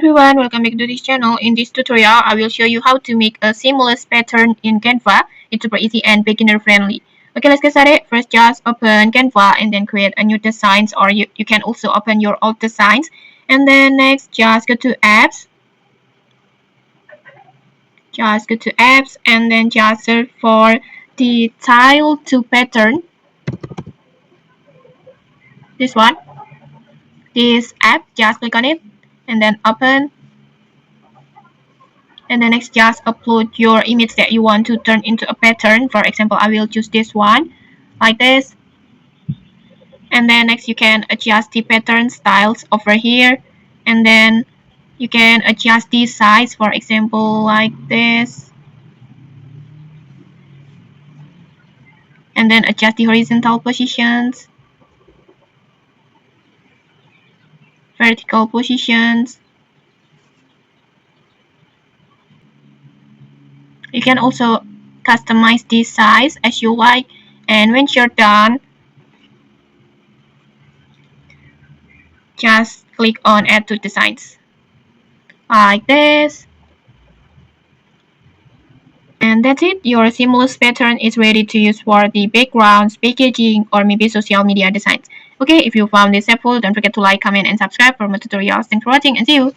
everyone, welcome back to this channel. In this tutorial, I will show you how to make a seamless pattern in Canva. It's super easy and beginner friendly. Okay, let's get started. First, just open Canva and then create a new designs, or you can also open your old designs. And then next, just go to apps. Just go to apps and then just search for the tile to pattern. This one. This app, just click on it and then open. And then next, just upload your image that you want to turn into a pattern. For example, I will choose this one like this. And then next, you can adjust the pattern styles over here. And then you can adjust the size, for example, like this. And then adjust the horizontal positions, vertical positions. You can also customize the size as you like. And when you're done, just click on add to designs like this. And that's it. Your seamless pattern is ready to use for the backgrounds, packaging, or maybe social media designs. Okay, if you found this helpful, don't forget to like, comment, and subscribe for more tutorials. Thanks for watching and see you.